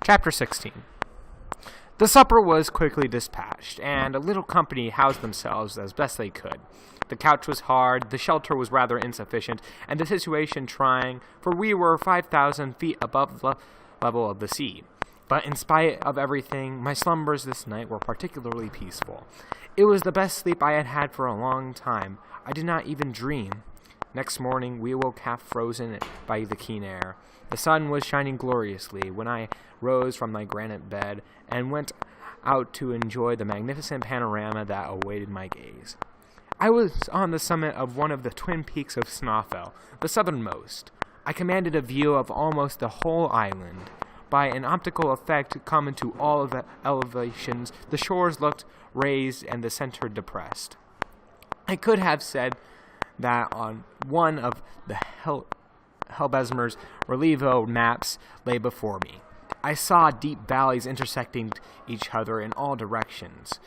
Chapter 16. The supper was quickly dispatched, and a little company housed themselves as best they could. The couch was hard, the shelter was rather insufficient, and the situation trying, for we were 5,000 feet above the level of the sea. But in spite of everything, my slumbers this night were particularly peaceful. It was the best sleep I had had for a long time. I did not even dream. Next morning, we awoke half frozen by the keen air. The sun was shining gloriously when I rose from my granite bed and went out to enjoy the magnificent panorama that awaited my gaze. I was on the summit of one of the twin peaks of Snaefell, the southernmost. I commanded a view of almost the whole island. By an optical effect common to all of the elevations, the shores looked raised and the center depressed. I could have said that on one of the Helbesmer's relievo maps lay before me. I saw deep valleys intersecting each other in all directions.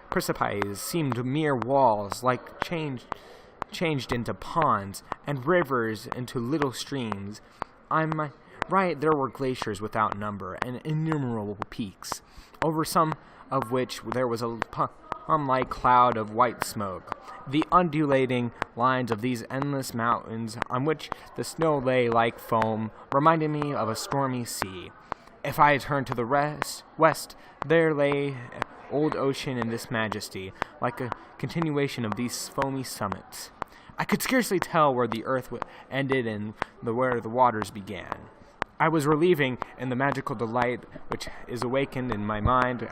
Precipices seemed mere walls, like changed into ponds, and rivers into little streams. On my right there were glaciers without number, and innumerable peaks, over some of which there was a palm-like cloud of white smoke. The undulating lines of these endless mountains, on which the snow lay like foam, reminded me of a stormy sea. If I turned to the west, there lay old ocean in this majesty, like a continuation of these foamy summits. I could scarcely tell where the earth ended and where the waters began. I was reliving in the magical delight which is awakened in my mind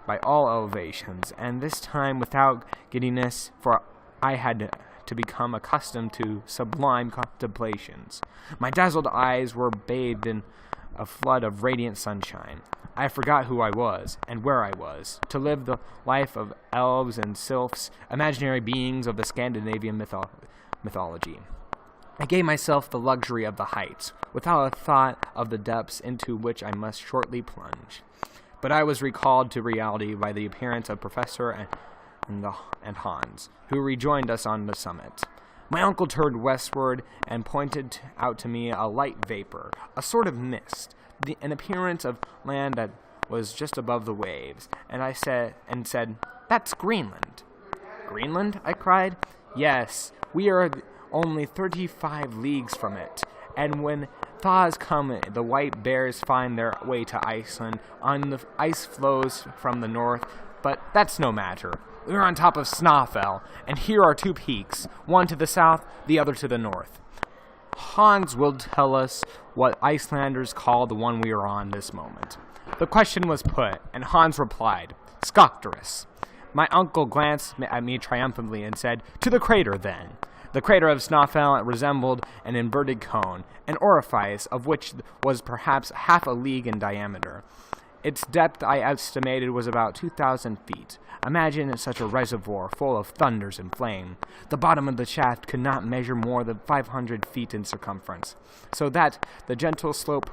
by all elevations, and this time without giddiness, for I had to become accustomed to sublime contemplations. My dazzled eyes were bathed in a flood of radiant sunshine. I forgot who I was, and where I was, to live the life of elves and sylphs, imaginary beings of the Scandinavian mythology. I gave myself the luxury of the heights, without a thought of the depths into which I must shortly plunge. But I was recalled to reality by the appearance of Professor and Hans, who rejoined us on the summit. My uncle turned westward and pointed out to me a light vapor, a sort of mist, an appearance of land that was just above the waves, and I said, "That's Greenland." "Greenland?" I cried. "Yes, we are only 35 leagues from it, and when thaws come, the white bears find their way to Iceland. The ice flows from the north, but that's no matter. We're on top of Snaefell, and here are two peaks, one to the south, the other to the north. Hans will tell us what Icelanders call the one we are on this moment." The question was put, and Hans replied, "Skoktaris." My uncle glanced at me triumphantly and said, "To the crater, then." The crater of Snaefell resembled an inverted cone, an orifice of which was perhaps half a league in diameter. Its depth I estimated was about 2,000 feet. Imagine such a reservoir full of thunders and flame. The bottom of the shaft could not measure more than 500 feet in circumference, so that the gentle slope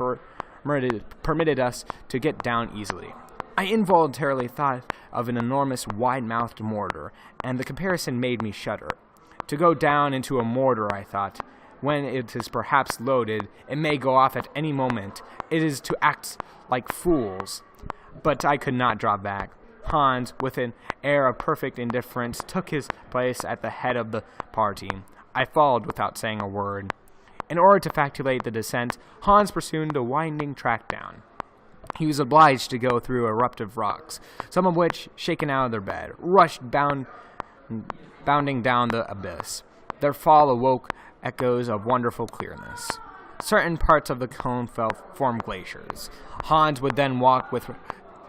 permitted us to get down easily. I involuntarily thought of an enormous wide-mouthed mortar, and the comparison made me shudder. To go down into a mortar, I thought, when it is perhaps loaded, it may go off at any moment. It is to act like fools. But I could not draw back. Hans, with an air of perfect indifference, took his place at the head of the party. I followed without saying a word. In order to facilitate the descent, Hans pursued a winding track down. He was obliged to go through eruptive rocks, some of which, shaken out of their bed, rushed bounding down the abyss. Their fall awoke echoes of wonderful clearness. Certain parts of the cone formed glaciers. Hans would then walk with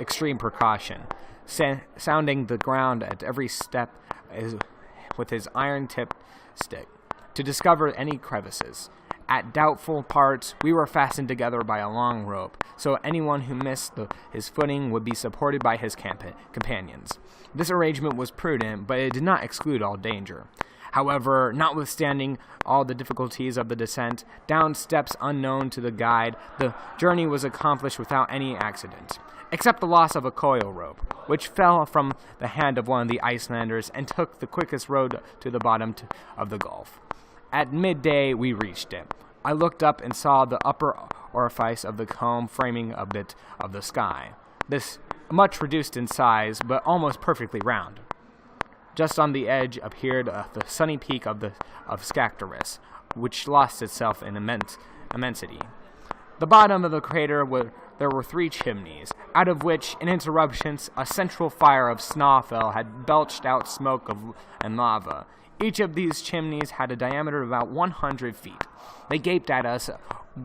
extreme precaution, sounding the ground at every step with his iron-tipped stick, to discover any crevices. At doubtful parts, we were fastened together by a long rope, so anyone who missed his footing would be supported by his companions. This arrangement was prudent, but it did not exclude all danger. However, notwithstanding all the difficulties of the descent, down steps unknown to the guide, the journey was accomplished without any accident, except the loss of a coil rope, which fell from the hand of one of the Icelanders and took the quickest road to the bottom of the gulf. At midday we reached it. I looked up and saw the upper orifice of the cone framing a bit of the sky. This much reduced in size, but almost perfectly round. Just on the edge appeared the sunny peak of Scartaris, which lost itself in immensity. The bottom of the crater there were 3 chimneys, out of which, in interruptions, a central fire of Snawfell had belched out smoke and lava. Each of these chimneys had a diameter of about 100 feet. They gaped at us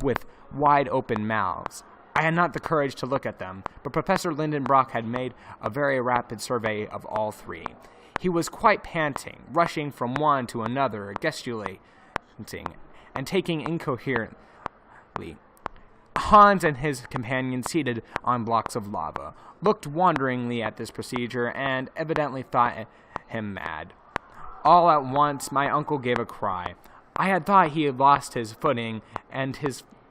with wide-open mouths. I had not the courage to look at them, but Professor Lindenbrock had made a very rapid survey of all 3. He was quite panting, rushing from one to another, gesticulating, and taking incoherently. Hans and his companion, seated on blocks of lava, looked wonderingly at this procedure and evidently thought him mad. All at once, my uncle gave a cry. I had thought he had lost his footing and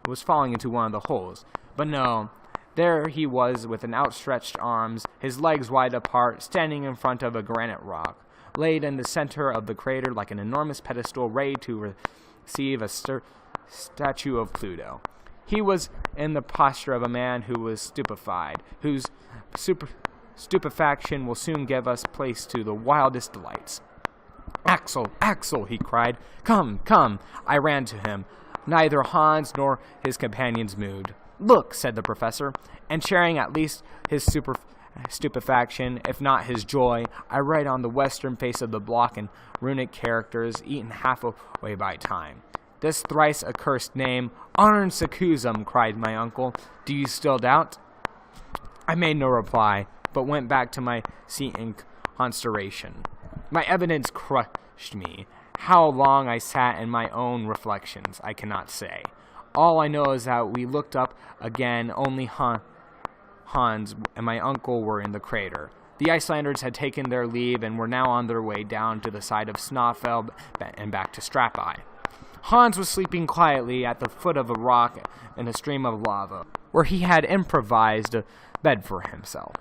was falling into one of the holes. But no, there he was with outstretched arms, his legs wide apart, standing in front of a granite rock, laid in the center of the crater like an enormous pedestal ready to receive a statue of Pluto. He was in the posture of a man who was stupefied, whose stupefaction will soon give us place to the wildest delights. "Axel, Axel," he cried. "Come, come." I ran to him. Neither Hans nor his companions moved. "Look," said the professor, and sharing at least his stupefaction, if not his joy, I read on the western face of the block in runic characters, eaten half away by time. "This thrice accursed name, Arn Secusum," cried my uncle. "Do you still doubt?" I made no reply, but went back to my seat in consternation. My evidence crushed me. How long I sat in my own reflections, I cannot say. All I know is that we looked up again, only Hans and my uncle were in the crater. The Icelanders had taken their leave and were now on their way down to the side of Snawfell and back to Strapi. Hans was sleeping quietly at the foot of a rock in a stream of lava, where he had improvised a bed for himself.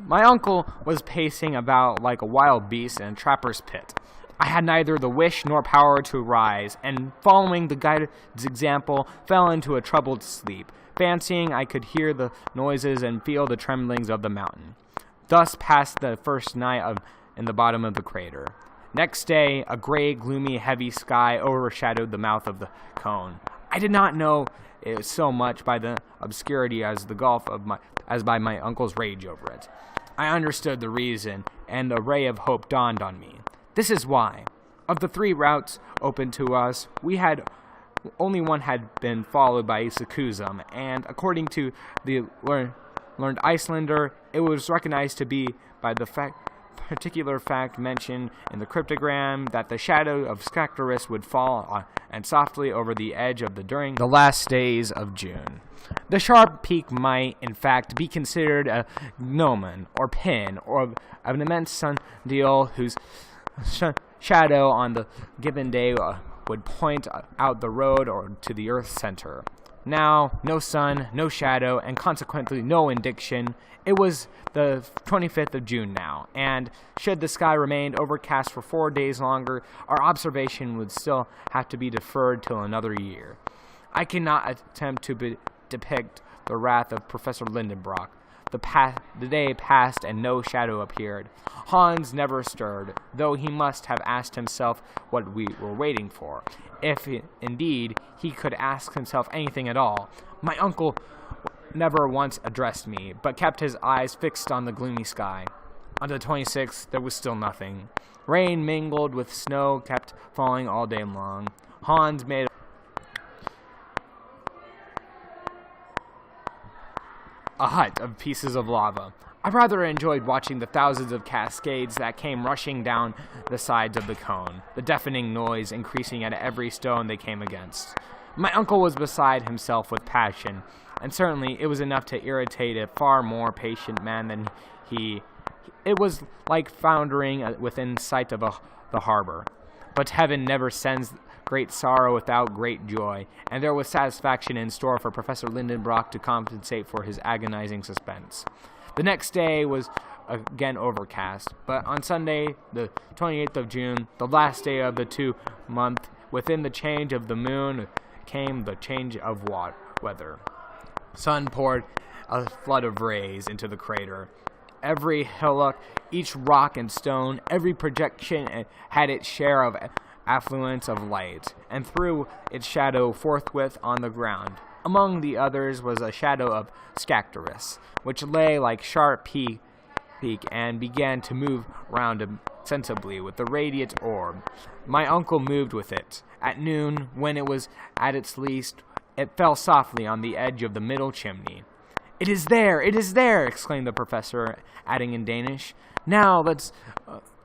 My uncle was pacing about like a wild beast in a trapper's pit. I had neither the wish nor power to rise, and following the guide's example, fell into a troubled sleep, fancying I could hear the noises and feel the tremblings of the mountain. Thus passed the first night in the bottom of the crater. Next day, a gray, gloomy, heavy sky overshadowed the mouth of the cone. I did not know it so much by the obscurity as by my uncle's rage over it. I understood the reason, and a ray of hope dawned on me. This is why. Of the 3 routes open to us, only one had been followed by Secusum, and according to the learned Icelander, it was recognized to be by the particular fact mentioned in the cryptogram that the shadow of Scartaris would fall and softly over the edge of during the last days of June. The sharp peak might, in fact, be considered a gnomon or pin or an immense sundial whose shadow on the given day would point out the road or to the earth's center. Now, no sun, no shadow, and consequently no indication. It was the 25th of June now, and should the sky remain overcast for 4 days longer, our observation would still have to be deferred till another year. I cannot attempt to depict the wrath of Professor Lindenbrock. The day passed and no shadow appeared. Hans never stirred, though he must have asked himself what we were waiting for, if indeed he could ask himself anything at all. My uncle never once addressed me, but kept his eyes fixed on the gloomy sky. On the 26th, there was still nothing. Rain mingled with snow kept falling all day long. Hans made a hut of pieces of lava. I rather enjoyed watching the thousands of cascades that came rushing down the sides of the cone, the deafening noise increasing at every stone they came against. My uncle was beside himself with passion, and certainly it was enough to irritate a far more patient man than he. It was like foundering within sight of the harbor. But heaven never sends great sorrow without great joy, and there was satisfaction in store for Professor Lindenbrock to compensate for his agonizing suspense. The next day was again overcast, but on Sunday, the 28th of June, the last day of the 2 month, within the change of the moon, came the change of weather. Sun poured a flood of rays into the crater. Every hillock, each rock and stone, every projection had its share of affluence of light, and threw its shadow forthwith on the ground. Among the others was a shadow of Scactorus, which lay like sharp peak and began to move round sensibly with the radiant orb. My uncle moved with it. At noon, when it was at its least, it fell softly on the edge of the middle chimney. "It is there! It is there!" exclaimed the professor, adding in Danish, "Now let's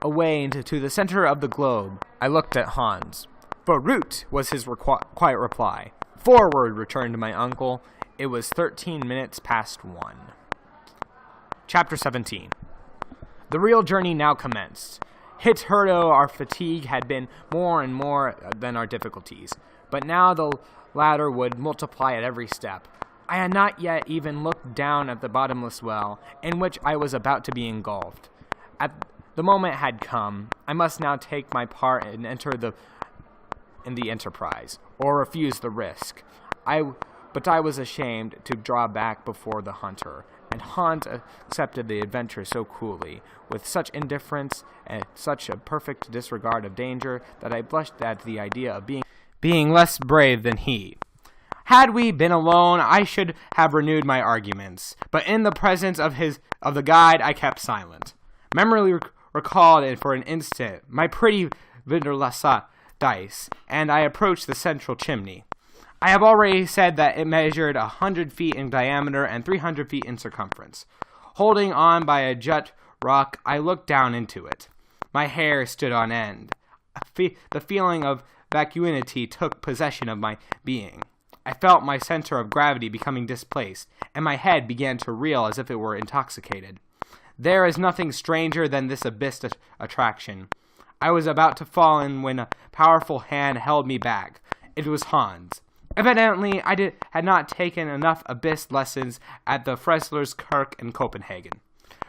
away to the center of the globe." I looked at Hans. "Verrückt," was his quiet reply. "Forward," returned my uncle. It was 13 minutes past 1. Chapter 17. The real journey now commenced. Hitherto our fatigue had been more and more than our difficulties, but now the latter would multiply at every step. I had not yet even looked down at the bottomless well, in which I was about to be engulfed. The moment had come. I must now take my part and enter in the enterprise, or refuse the risk. But I was ashamed to draw back before the hunter, and Hans accepted the adventure so coolly, with such indifference and such a perfect disregard of danger, that I blushed at the idea of being less brave than he. Had we been alone, I should have renewed my arguments, but in the presence of the guide, I kept silent. Memory recalled for an instant my pretty Vinderlasa dice, and I approached the central chimney. I have already said that it measured 100 feet in diameter and 300 feet in circumference. Holding on by a jut rock, I looked down into it. My hair stood on end. The feeling of vacuity took possession of my being. I felt my center of gravity becoming displaced, and my head began to reel as if it were intoxicated. There is nothing stranger than this abyss attraction. I was about to fall in when a powerful hand held me back. It was Hans. Evidently, I had not taken enough abyss lessons at the Freslers Kirk in Copenhagen.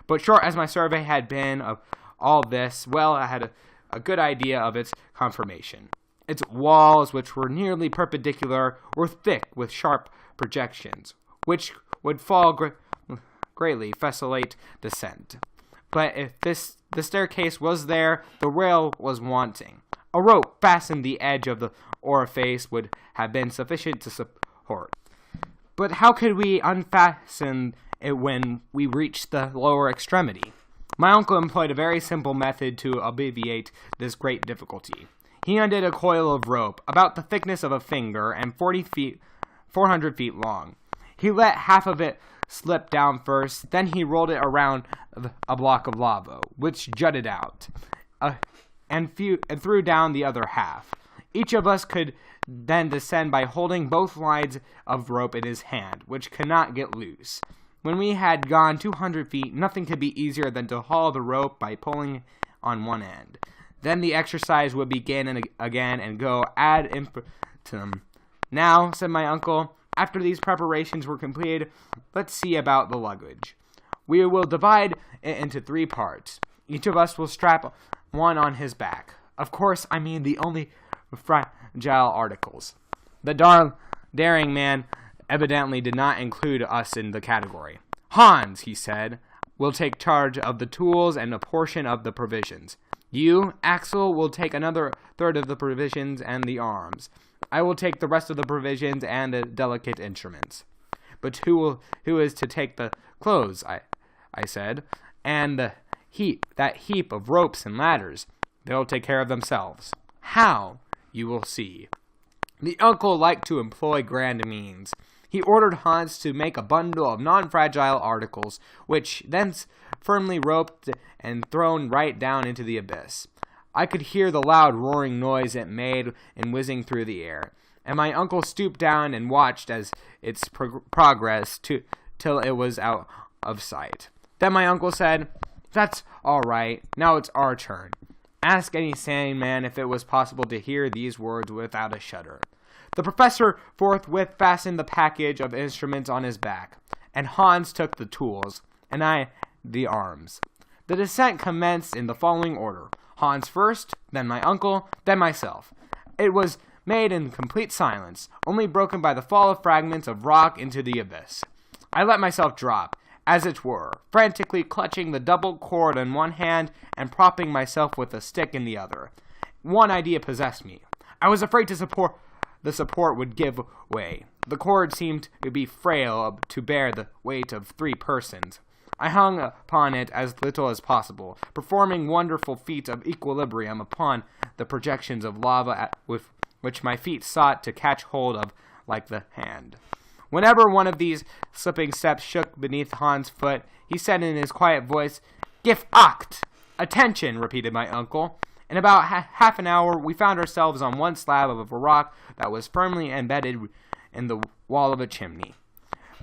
But short as my survey had been of all this, well, I had a good idea of its conformation. Its walls, which were nearly perpendicular, were thick with sharp projections, which would fall greatly facilitate descent. But if the staircase was there, the rail was wanting. A rope fastened the edge of the orifice would have been sufficient to support. But how could we unfasten it when we reached the lower extremity? My uncle employed a very simple method to obviate this great difficulty. He undid a coil of rope about the thickness of a finger and 400 feet long. He let half of it slip down first, then he rolled it around a block of lava, which jutted out, and threw down the other half. Each of us could then descend by holding both lines of rope in his hand, which could not get loose. When we had gone 200 feet, nothing could be easier than to haul the rope by pulling on one end. Then the exercise would begin again and go ad infinitum. "Now," said my uncle, "after these preparations were completed, let's see about the luggage. We will divide it into 3 parts. Each of us will strap one on his back. Of course, I mean the only fragile articles." The daring man evidently did not include us in the category. "Hans," he said, "will take charge of the tools and a portion of the provisions. You, Axel, will take another third of the provisions and the arms. I will take the rest of the provisions and the delicate instruments." "But who is to take the clothes?" I said, "and that heap of ropes and ladders?" "They'll take care of themselves." "How?" "You will see." The uncle liked to employ grand means. He ordered Hans to make a bundle of non-fragile articles, which thence firmly roped and thrown right down into the abyss. I could hear the loud roaring noise it made in whizzing through the air, and my uncle stooped down and watched as its progress till it was out of sight. Then my uncle said, "That's all right. Now it's our turn." Ask any sane man if it was possible to hear these words without a shudder. The professor forthwith fastened the package of instruments on his back, and Hans took the tools, and I the arms. The descent commenced in the following order: Hans first, then my uncle, then myself. It was made in complete silence, only broken by the fall of fragments of rock into the abyss. I let myself drop, as it were, frantically clutching the double cord in one hand and propping myself with a stick in the other. One idea possessed me. I was afraid the support would give way. The cord seemed to be frail to bear the weight of 3 persons. I hung upon it as little as possible, performing wonderful feats of equilibrium upon the projections of lava with which my feet sought to catch hold of like the hand. Whenever one of these slipping steps shook beneath Hans' foot, he said in his quiet voice, "Gif acht!" "Attention!" repeated my uncle. In about half an hour, we found ourselves on one slab of a rock that was firmly embedded in the wall of a chimney.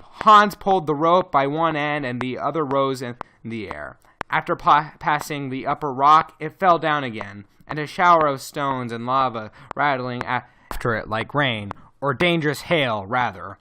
Hans pulled the rope by one end and the other rose in the air. After passing the upper rock, it fell down again, and a shower of stones and lava rattling after it like rain, or dangerous hail, rather.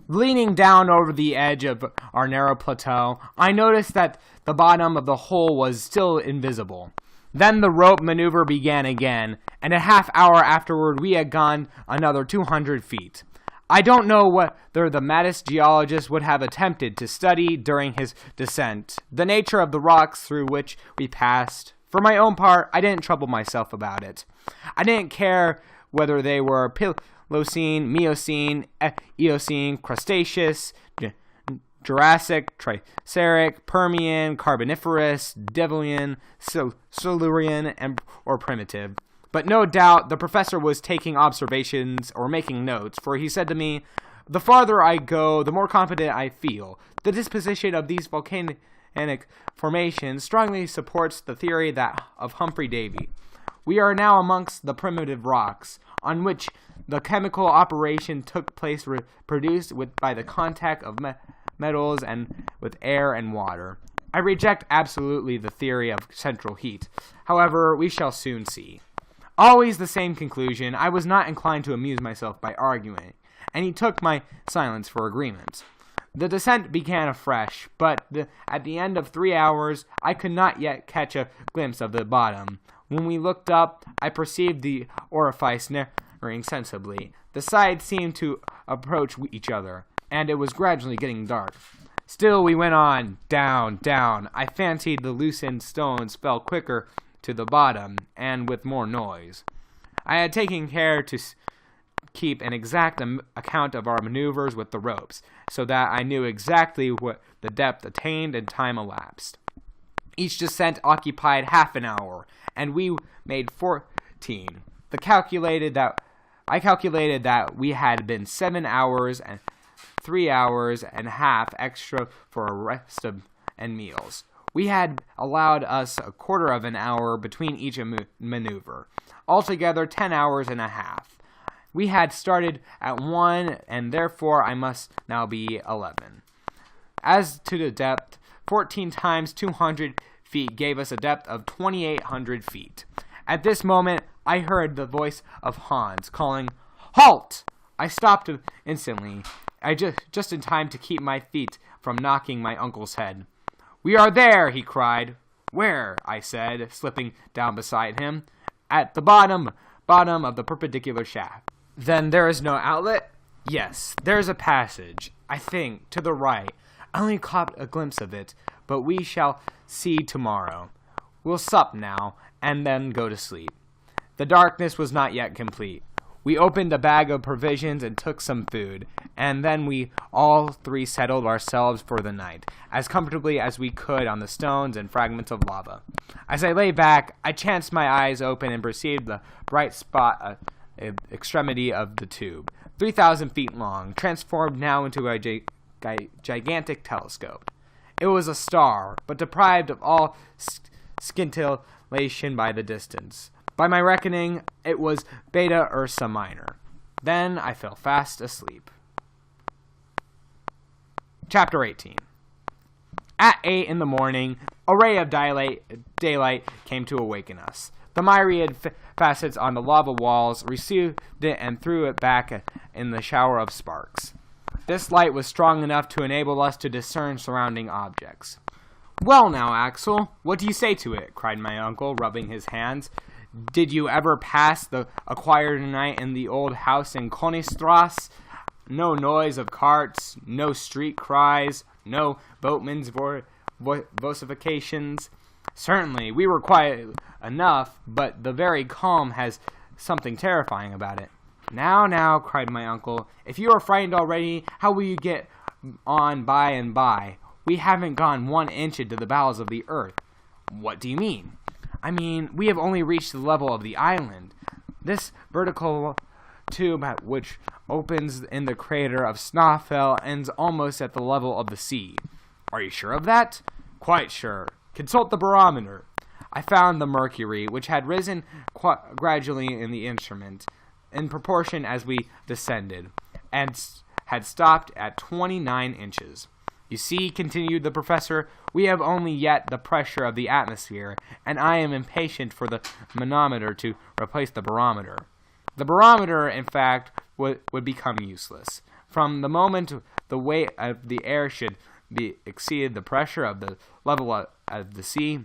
Leaning down over the edge of our narrow plateau, I noticed that the bottom of the hole was still invisible. Then the rope maneuver began again, and a half hour afterward we had gone another 200 feet. I don't know whether the maddest geologist would have attempted to study during his descent the nature of the rocks through which we passed. For my own part, I didn't trouble myself about it. I didn't care whether they were Pliocene, Miocene, Eocene, Cretaceous, Jurassic, Triassic, Permian, Carboniferous, Devonian, Silurian, or Primitive. But no doubt the professor was taking observations or making notes, for he said to me, "The farther I go, the more confident I feel. The disposition of these volcanic formations strongly supports the theory of Humphrey Davy. We are now amongst the primitive rocks, on which the chemical operation took place produced by the contact of metals and with air and water. I reject absolutely the theory of central heat. However, we shall soon see." Always the same conclusion. I was not inclined to amuse myself by arguing, and he took my silence for agreement. The descent began afresh, but at the end of 3 hours, I could not yet catch a glimpse of the bottom. When we looked up, I perceived the orifice narrowing sensibly. The sides seemed to approach each other, and it was gradually getting dark. Still we went on, down, down. I fancied the loosened stones fell quicker to the bottom, and with more noise. I had taken care to keep an exact account of our maneuvers with the ropes, so that I knew exactly what the depth attained and time elapsed. Each descent occupied half an hour, and we made 14. I calculated that we had been 7 hours and 3 hours and a half extra for a rest and meals. We had allowed us a quarter of an hour between each maneuver, altogether 10 hours and a half. We had started at 1, and therefore I must now be 11. As to the depth, 14 times 200 feet gave us a depth of 2,800 feet. At this moment, I heard the voice of Hans calling, "Halt!" I stopped instantly, just in time to keep my feet from knocking my uncle's head. "We are there!" he cried. "Where?" I said, slipping down beside him. "At the bottom of the perpendicular shaft." "Then there is no outlet?" "Yes, there is a passage, I think, to the right. I only caught a glimpse of it, but we shall see tomorrow. We'll sup now, and then go to sleep." The darkness was not yet complete. We opened a bag of provisions and took some food, and then we all 3 settled ourselves for the night, as comfortably as we could on the stones and fragments of lava. As I lay back, I chanced my eyes open and perceived the bright spot at the extremity of the tube, 3,000 feet long, transformed now into a gigantic telescope. It was a star, but deprived of all scintillation by the distance. By my reckoning, it was Beta Ursa Minor. Then I fell fast asleep. Chapter 18. At 8 in the morning, a ray of daylight came to awaken us. The myriad facets on the lava walls received it and threw it back in the shower of sparks. This light was strong enough to enable us to discern surrounding objects. "Well now, Axel, what do you say to it?" cried my uncle, rubbing his hands. Did you ever pass the acquired night in the old house in Königstrasse? No noise of carts, no street cries, no boatmen's vocifikations. Certainly, we were quiet enough, but the very calm has something terrifying about it. Now, cried my uncle, if you are frightened already, how will you get on by and by? We haven't gone 1 inch into the bowels of the earth. What do you mean? I mean, we have only reached the level of the island. This vertical tube, which opens in the crater of Snaffel, ends almost at the level of the sea. Are you sure of that? Quite sure. Consult the barometer. I found the mercury, which had risen gradually in the instrument, in proportion as we descended, and had stopped at 29 inches. You see, continued the professor, we have only yet the pressure of the atmosphere, and I am impatient for the manometer to replace the barometer. The barometer, in fact, would become useless. From the moment the weight of the air should exceed the pressure of the level of the sea.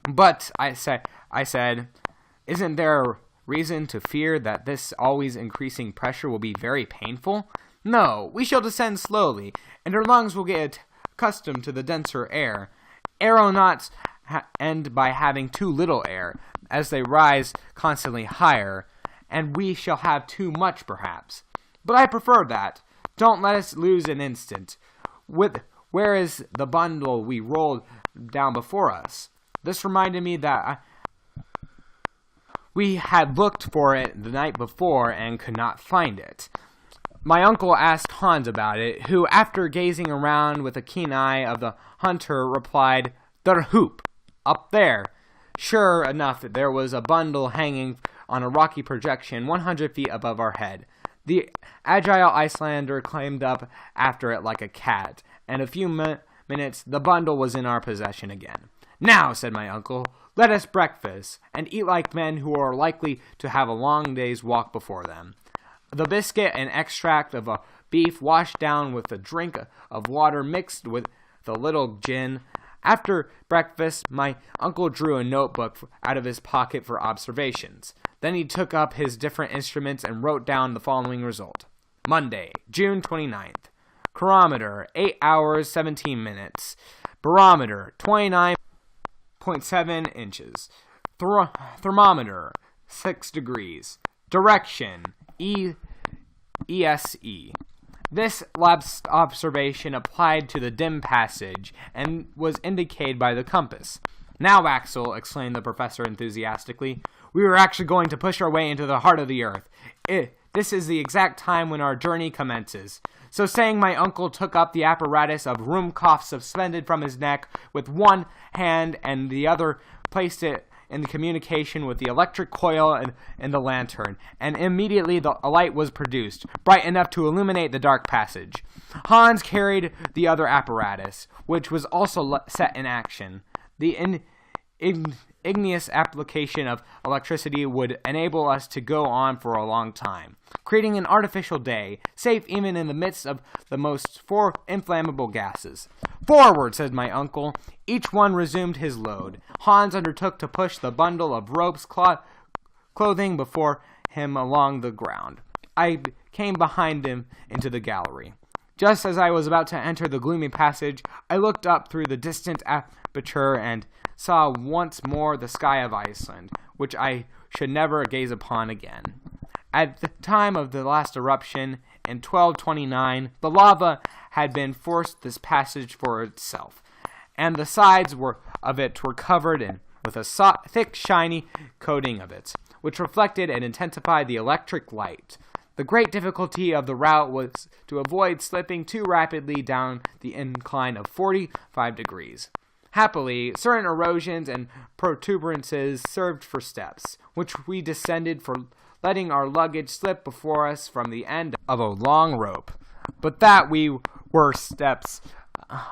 But, I said, isn't there reason to fear that this always increasing pressure will be very painful? No, we shall descend slowly, and our lungs will get accustomed to the denser air. Aeronauts end by having too little air, as they rise constantly higher, and we shall have too much, perhaps. But I prefer that. Don't let us lose an instant. Where is the bundle we rolled down before us? This reminded me that we had looked for it the night before and could not find it. My uncle asked Hans about it, who, after gazing around with a keen eye of the hunter, replied, "Der hoop, up there." Sure enough, there was a bundle hanging on a rocky projection 100 feet above our head. The agile Icelander climbed up after it like a cat, and in a few minutes the bundle was in our possession again. "Now," said my uncle, "let us breakfast, and eat like men who are likely to have a long day's walk before them." The biscuit and extract of a beef washed down with a drink of water mixed with a little gin. After breakfast, my uncle drew a notebook out of his pocket for observations. Then he took up his different instruments and wrote down the following result. Monday, June 29th. Chronometer, 8 hours, 17 minutes. Barometer, 29.7 inches. Thermometer, 6 degrees. Direction, ESE. This last observation applied to the dim passage and was indicated by the compass. "Now, Axel," exclaimed the professor enthusiastically, "we are actually going to push our way into the heart of the earth. This is the exact time when our journey commences." So saying, my uncle took up the apparatus of Ruhmkorff suspended from his neck with one hand, and the other placed it in communication with the electric coil and the lantern, and immediately a light was produced, bright enough to illuminate the dark passage. Hans carried the other apparatus, which was also set in action. The igneous application of electricity would enable us to go on for a long time, creating an artificial day, safe even in the midst of the most inflammable gases. "Forward," said my uncle. Each one resumed his load. Hans undertook to push the bundle of ropes clothing before him along the ground. I came behind him into the gallery. Just as I was about to enter the gloomy passage, I looked up through the distant aperture and saw once more the sky of Iceland, which I should never gaze upon again. At the time of the last eruption, in 1229, the lava had been forced this passage for itself, and the sides of it were covered with a thick, shiny coating of it, which reflected and intensified the electric light. The great difficulty of the route was to avoid slipping too rapidly down the incline of 45 degrees. Happily, certain erosions and protuberances served for steps, which we descended for letting our luggage slip before us from the end of a long rope. But that we were steps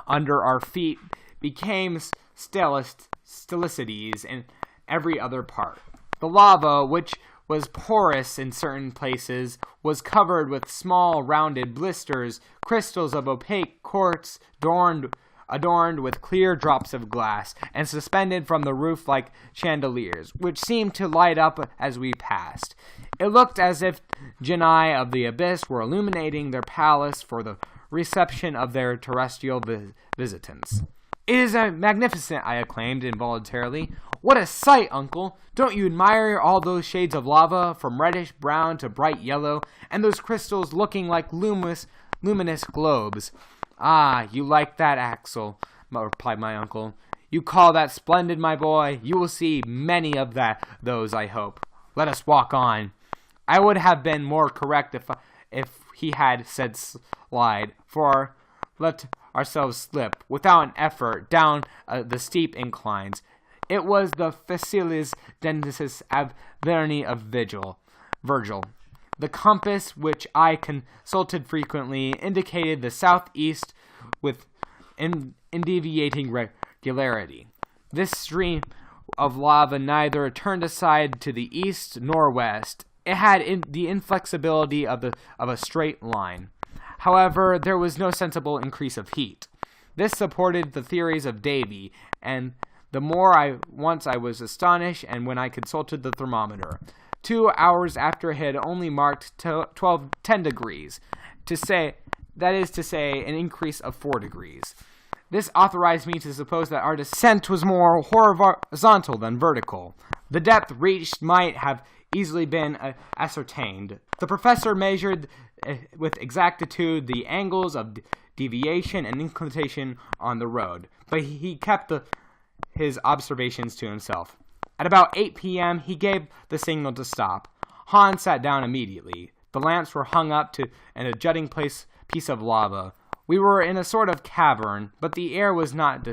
under our feet became stalicities in every other part. The lava, which was porous in certain places, was covered with small rounded blisters, crystals of opaque quartz adorned adorned with clear drops of glass, and suspended from the roof like chandeliers, which seemed to light up as we passed. It looked as if genii of the abyss were illuminating their palace for the reception of their terrestrial visitants. "It is magnificent," I acclaimed involuntarily. "What a sight, uncle! Don't you admire all those shades of lava, from reddish brown to bright yellow, and those crystals looking like luminous globes?" "Ah, you like that, Axel," replied my uncle. "You call that splendid, my boy? You will see many of those, I hope. Let us walk on." I would have been more correct if he had said slide, for let ourselves slip, without an effort, down the steep inclines. It was the facilis dentis Averni of Virgil. The compass, which I consulted frequently, indicated the southeast with undeviating regularity. This stream of lava neither turned aside to the east nor west. It had the inflexibility of a straight line. However, there was no sensible increase of heat. This supported the theories of Davy, and the more I was astonished, and when I consulted the thermometer. 2 hours after it had only marked 10 degrees, that is to say, an increase of 4 degrees. This authorized me to suppose that our descent was more horizontal than vertical. The depth reached might have easily been ascertained. The professor measured with exactitude the angles of deviation and inclination on the road, but he kept his observations to himself. At about 8 p.m., he gave the signal to stop. Hans sat down immediately. The lamps were hung up to a jutting piece of lava. We were in a sort of cavern, but the air was not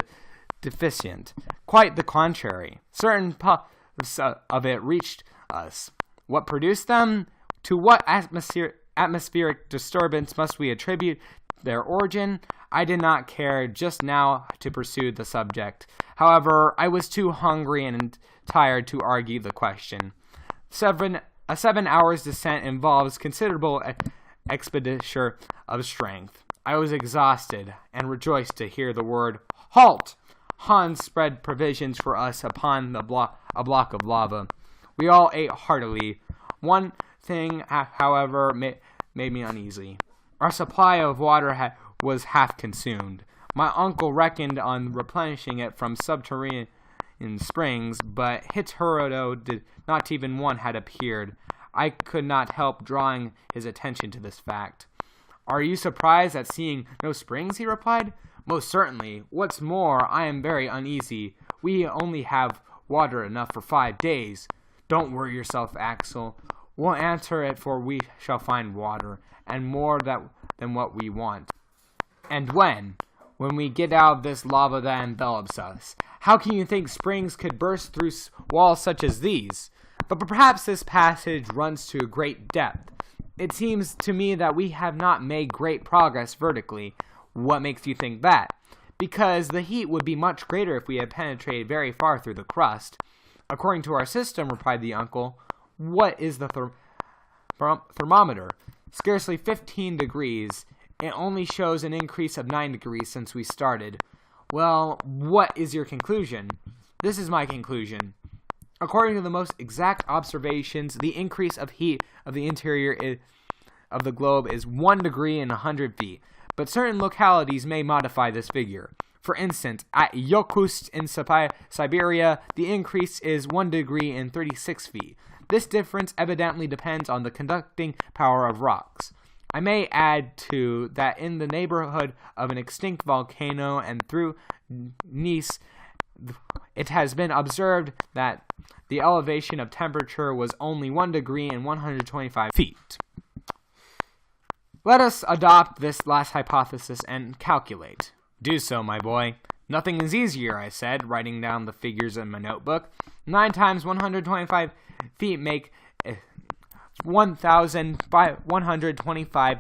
deficient. Quite the contrary. Certain puffs of it reached us. What produced them? To what atmospheric disturbance must we attribute their origin? I did not care just now to pursue the subject. However, I was too hungry and tired to argue the question. A 7 hours descent involves considerable expenditure of strength. I was exhausted and rejoiced to hear the word "halt." Hans spread provisions for us upon a block of lava. We all ate heartily. One thing, however, made me uneasy. Our supply of water was half consumed. My uncle reckoned on replenishing it from subterranean springs, but hitherto not even one had appeared. I could not help drawing his attention to this fact. "Are you surprised at seeing no springs?" he replied. "Most certainly. What's more, I am very uneasy. We only have water enough for 5 days. Don't worry yourself, Axel. We'll answer it, for we shall find water, and more than what we want. And when? When we get out of this lava that envelops us. How can you think springs could burst through walls such as these? But perhaps this passage runs to a great depth. It seems to me that we have not made great progress vertically. What makes you think that? Because the heat would be much greater if we had penetrated very far through the crust. According to our system, replied the uncle. What is the thermometer? Scarcely 15 degrees. It only shows an increase of 9 degrees since we started. Well, what is your conclusion? This is my conclusion. According to the most exact observations, the increase of heat of the interior of the globe is 1 degree in 100 feet, but certain localities may modify this figure. For instance, at Yakutsk in Siberia, the increase is 1 degree in 36 feet. This difference evidently depends on the conducting power of rocks. I may add, too, that in the neighborhood of an extinct volcano and through Nice, it has been observed that the elevation of temperature was only 1 degree and 125 feet. Let us adopt this last hypothesis and calculate. Do so, my boy. Nothing is easier, I said, writing down the figures in my notebook. 9 times 125 feet make 1,125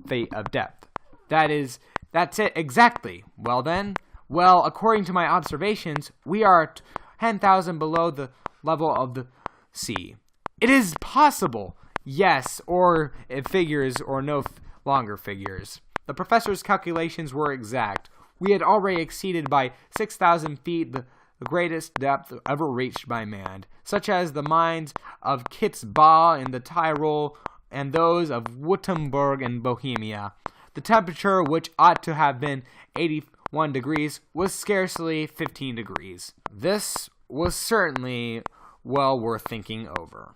feet of depth. That's it exactly. Well then, according to my observations, we are 10,000 below the level of the sea. It is possible. Yes, or it figures or no longer figures. The professor's calculations were exact. We had already exceeded by 6,000 feet the greatest depth ever reached by man, such as the mines of Kitzbühel in the Tyrol and those of Württemberg in Bohemia. The temperature, which ought to have been 81 degrees, was scarcely 15 degrees. This was certainly well worth thinking over.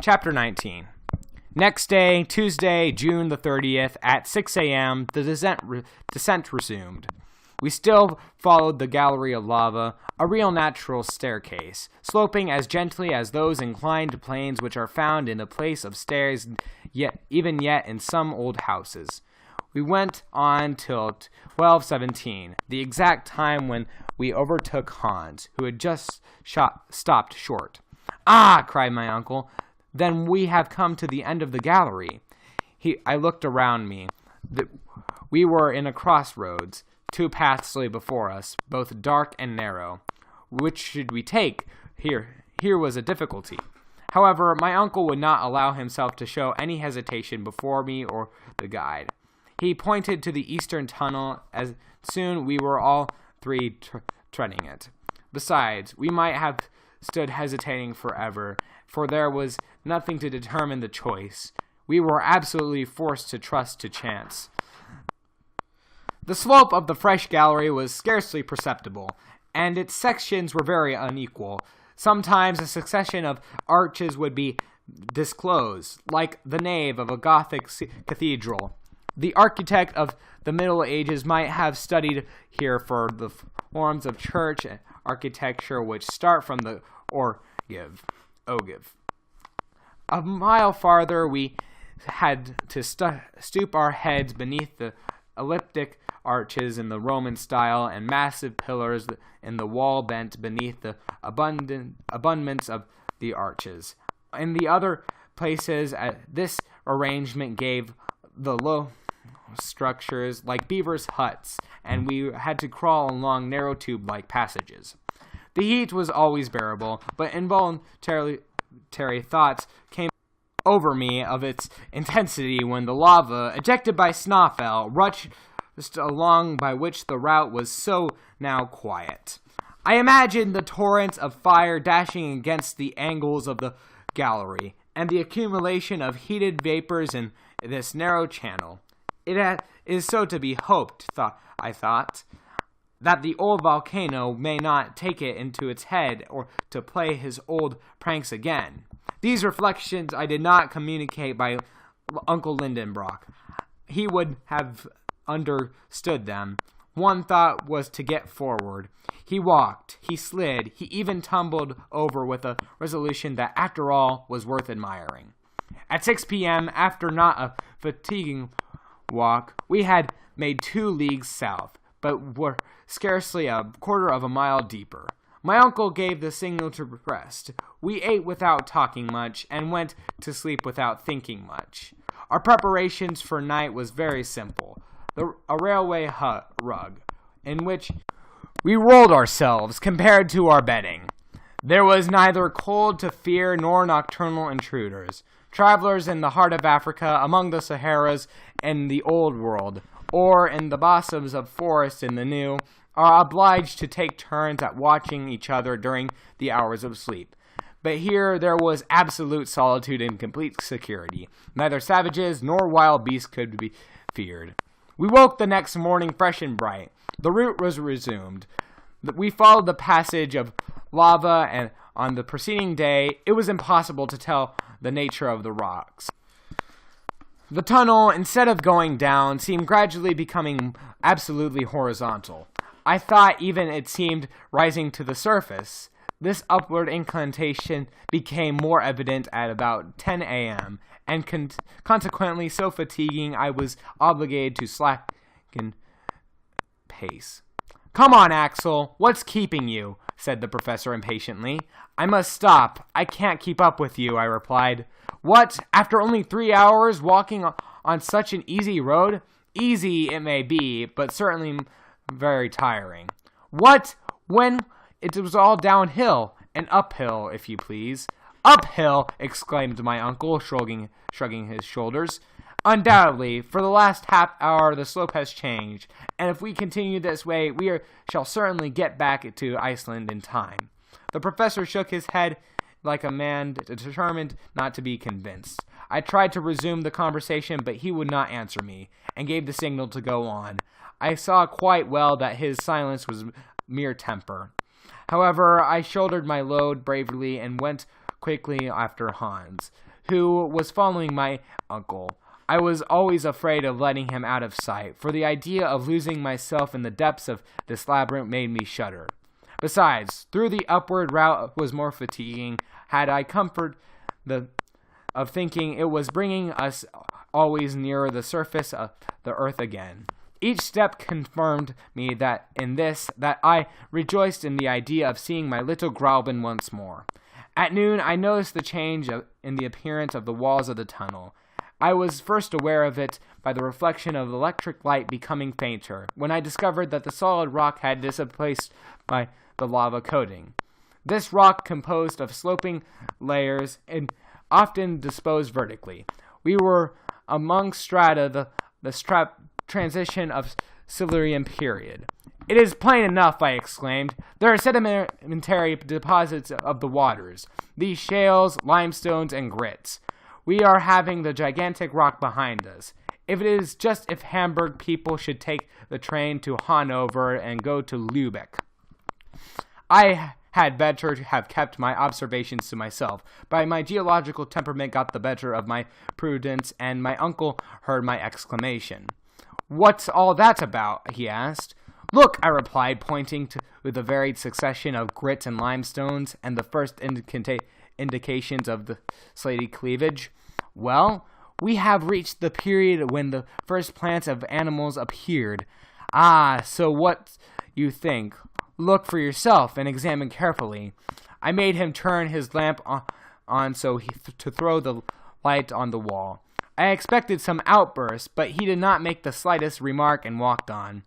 Chapter 19. Next day, Tuesday, June the 30th, at 6 a.m., the descent resumed. We still followed the gallery of lava, a real natural staircase, sloping as gently as those inclined planes which are found in the place of stairs even yet in some old houses. We went on till 12:17, the exact time when we overtook Hans, who had just stopped short. "Ah!" cried my uncle. "Then we have come to the end of the gallery." I looked around me. We were in a crossroads. 2 paths lay before us, both dark and narrow. Which should we take? Here was a difficulty. However, my uncle would not allow himself to show any hesitation before me or the guide. He pointed to the eastern tunnel, as soon we were all three treading it. Besides, we might have stood hesitating forever, for there was nothing to determine the choice. We were absolutely forced to trust to chance. The slope of the fresh gallery was scarcely perceptible, and its sections were very unequal. Sometimes a succession of arches would be disclosed, like the nave of a Gothic cathedral. The architect of the Middle Ages might have studied here for the forms of church architecture which start from the ogive. A mile farther we had to stoop our heads beneath the elliptic arches in the Roman style and massive pillars in the wall bent beneath the abundance of the arches. In the other places, this arrangement gave the low structures like beavers' huts, and we had to crawl along narrow tube-like passages. The heat was always bearable, but involuntary thoughts came over me of its intensity when the lava, ejected by Snaffel, rushed along by which the route was so now quiet. I imagined the torrents of fire dashing against the angles of the gallery, and the accumulation of heated vapors in this narrow channel. It is so to be hoped, I thought, that the old volcano may not take it into its head or to play his old pranks again. These reflections I did not communicate by Uncle Lindenbrock. He would have understood them. One thought was to get forward. He walked, he slid, he even tumbled over with a resolution that, after all, was worth admiring. At 6 p.m., after not a fatiguing walk, we had made 2 leagues south, but were scarcely a quarter of a mile deeper. My uncle gave the signal to rest. We ate without talking much, and went to sleep without thinking much. Our preparations for night was very simple. A railway rug, in which we rolled ourselves, compared to our bedding. There was neither cold to fear nor nocturnal intruders. Travelers in the heart of Africa, among the Saharas in the Old World, or in the bosoms of forests in the New, are obliged to take turns at watching each other during the hours of sleep. But here there was absolute solitude and complete security. Neither savages nor wild beasts could be feared. We woke the next morning fresh and bright. The route was resumed. We followed the passage of lava, and on the preceding day it was impossible to tell the nature of the rocks. The tunnel, instead of going down, seemed gradually becoming absolutely horizontal. I thought even it seemed rising to the surface. This upward inclination became more evident at about 10 a.m., and consequently so fatiguing I was obligated to slacken pace. "Come on, Axel, what's keeping you?" said the professor impatiently. "I must stop. I can't keep up with you," I replied. "What, after only 3 hours walking on such an easy road?" "Easy it may be, but certainly very tiring." "What, when it was all downhill and uphill, if you please?" "Uphill!" exclaimed my uncle, shrugging his shoulders. Undoubtedly, for the last half hour the slope has changed, and if we continue this way, shall certainly get back to Iceland in time. The professor shook his head like a man determined not to be convinced. I tried to resume the conversation, but he would not answer me, and gave the signal to go on. I saw quite well that his silence was mere temper. However, I shouldered my load bravely and went quickly after Hans, who was following my uncle. I was always afraid of letting him out of sight, for the idea of losing myself in the depths of this labyrinth made me shudder. Besides, though the upward route was more fatiguing, had I comfort of thinking it was bringing us always nearer the surface of the earth again. Each step confirmed me that I rejoiced in the idea of seeing my little Grauben once more. At noon, I noticed the change in the appearance of the walls of the tunnel. I was first aware of it by the reflection of electric light becoming fainter, when I discovered that the solid rock had displaced by the lava coating. This rock composed of sloping layers and often disposed vertically. We were among strata, the transition of Silurian period. "It is plain enough," I exclaimed. "There are sedimentary deposits of the waters, these shales, limestones, and grits. We are having the gigantic rock behind us. It is just if Hamburg people should take the train to Hanover and go to Lübeck. I had better have kept my observations to myself, but my geological temperament got the better of my prudence, and my uncle heard my exclamation. "What's all that about?" he asked. "Look," I replied, pointing to the varied succession of grits and limestones, and the first indications of the slaty cleavage. "Well, we have reached the period when the first plants of animals appeared." "Ah, so what you think? Look for yourself and examine carefully." I made him turn his lamp on so to throw the light on the wall. I expected some outburst, but he did not make the slightest remark and walked on.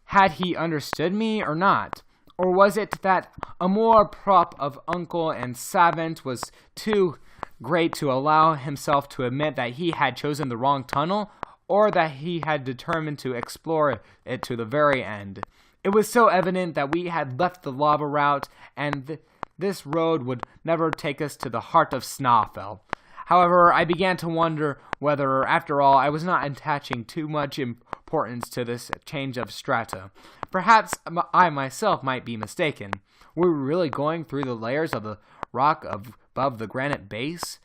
Had he understood me or not? Or was it that amour propre of uncle and savant was too great to allow himself to admit that he had chosen the wrong tunnel, or that he had determined to explore it to the very end? It was so evident that we had left the lava route, and this road would never take us to the heart of Snaefell. However, I began to wonder whether, after all, I was not attaching too much importance to this change of strata. Perhaps I myself might be mistaken. Were we really going through the layers of the rock above the granite base?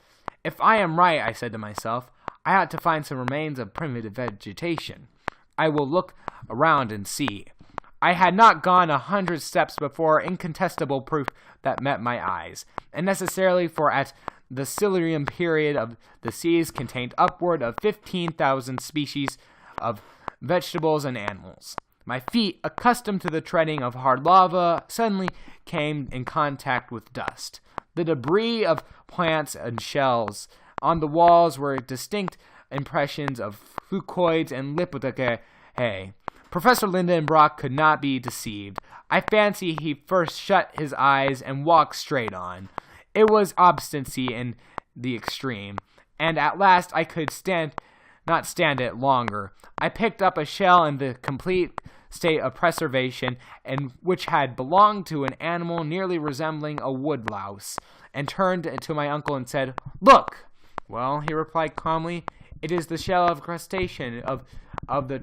If I am right, I said to myself, I ought to find some remains of primitive vegetation. I will look around and see. I had not gone 100 steps before incontestable proof that met my eyes, and necessarily for at the Silurian period of the seas contained upward of 15,000 species of vegetables and animals. My feet, accustomed to the treading of hard lava, suddenly came in contact with dust. The debris of plants and shells on the walls were distinct impressions of fucoids and lipodocae. Professor Lindenbrock could not be deceived. I fancy he first shut his eyes and walked straight on. It was obstinacy in the extreme, and at last I could not stand it longer. I picked up a shell in the complete state of preservation, and which had belonged to an animal nearly resembling a woodlouse, and turned to my uncle and said, "Look!" "Well," he replied calmly, "it is the shell of a crustacean of the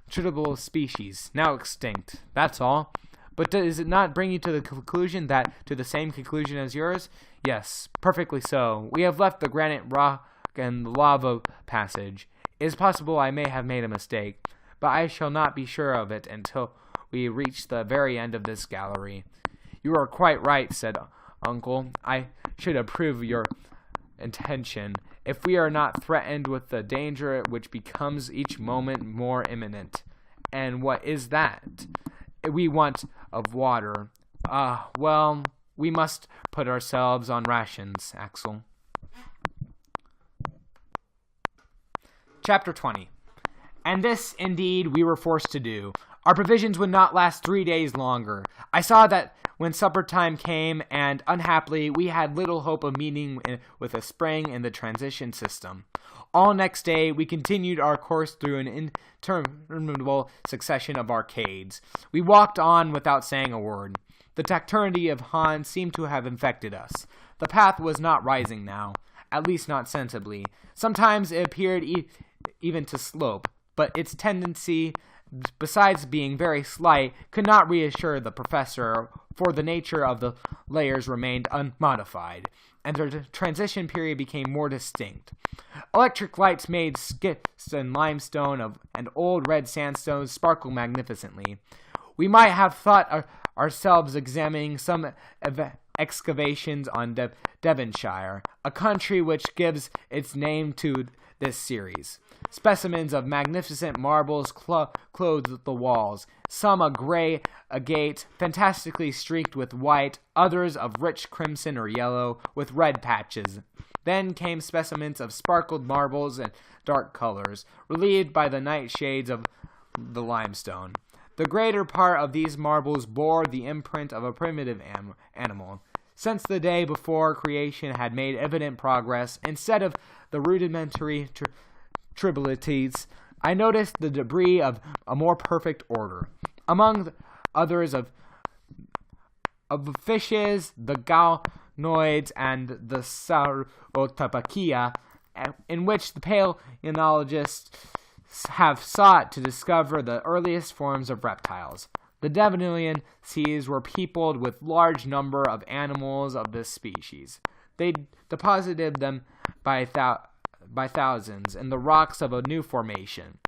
tritible species, now extinct. That's all. But does it not bring you to the same conclusion as yours?" "Yes, perfectly so. We have left the granite rock and the lava passage. It is possible I may have made a mistake, but I shall not be sure of it until we reach the very end of this gallery." "You are quite right," said Uncle. "I should approve your intention, if we are not threatened with the danger which becomes each moment more imminent." "And what is that?" "We want of water." Well, we must put ourselves on rations, Axel." Chapter 20. And this, indeed, we were forced to do. Our provisions would not last 3 days longer. I saw that when supper time came, and unhappily we had little hope of meeting with a spring in the transition system. All next day, we continued our course through an interminable succession of arcades. We walked on without saying a word. The taciturnity of Hans seemed to have infected us. The path was not rising now, at least not sensibly. Sometimes it appeared even to slope, but its tendency, besides being very slight, could not reassure the professor, for the nature of the layers remained unmodified, and the transition period became more distinct. Electric lights made schist and limestone and old red sandstone sparkle magnificently. We might have thought ourselves examining some excavations on Devonshire, a country which gives its name to this series. Specimens of magnificent marbles clothed the walls, some a gray agate, fantastically streaked with white, others of rich crimson or yellow, with red patches. Then came specimens of sparkled marbles and dark colors, relieved by the night shades of the limestone. The greater part of these marbles bore the imprint of a primitive animal. Since the day before creation had made evident progress, instead of the rudimentary tribalities, I noticed the debris of a more perfect order. Among others of fishes, the ganoids, and the sauropodia, in which the paleontologists have sought to discover the earliest forms of reptiles. The Devonian seas were peopled with large number of animals of this species. They deposited them by thousands in the rocks of a new formation.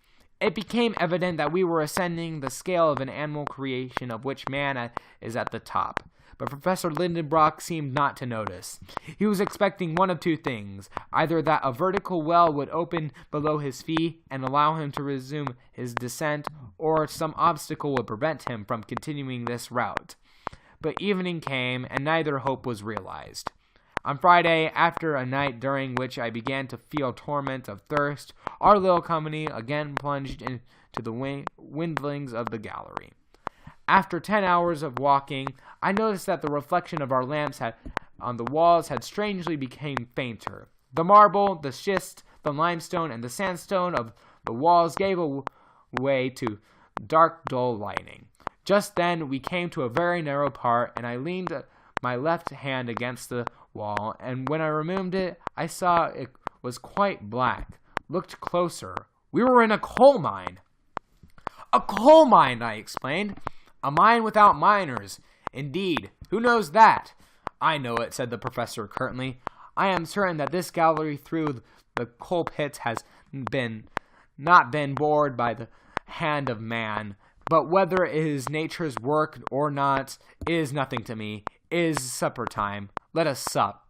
It became evident that we were ascending the scale of an animal creation of which man is at the top. But Professor Lindenbrock seemed not to notice. He was expecting one of two things, either that a vertical well would open below his feet and allow him to resume his descent, or some obstacle would prevent him from continuing this route. But evening came, and neither hope was realized. On Friday, after a night during which I began to feel torment of thirst, our little company again plunged into the windings of the gallery. After 10 hours of walking, I noticed that the reflection of our lamps on the walls had strangely become fainter. The marble, the schist, the limestone, and the sandstone of the walls gave way to dark, dull lighting. Just then we came to a very narrow part, and I leaned my left hand against the wall, and when I removed it, I saw it was quite black. Looked closer. We were in a coal mine. A coal mine, I explained. A mine without miners. Indeed. Who knows that? I know it, said the professor curtly. I am certain that this gallery through the coal pits has not been bored by the hand of man, but whether it is nature's work or not is nothing to me. It is supper time. Let us sup.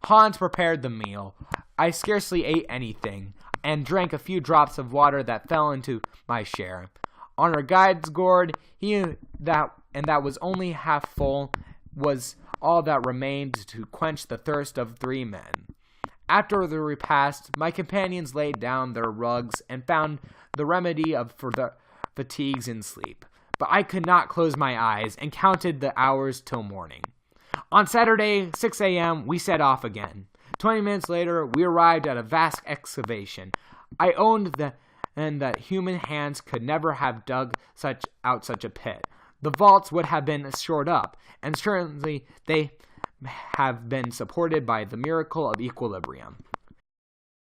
Hans prepared the meal. I scarcely ate anything, and drank a few drops of water that fell into my share. On our guide's gourd, that was only half full, was all that remained to quench the thirst of 3 men. After the repast, my companions laid down their rugs and found the remedy for their fatigues in sleep. But I could not close my eyes, and counted the hours till morning. On Saturday, 6 a.m., we set off again. 20 minutes later, we arrived at a vast excavation. I owned that human hands could never have dug out such a pit. The vaults would have been shored up, and certainly they have been supported by the miracle of equilibrium.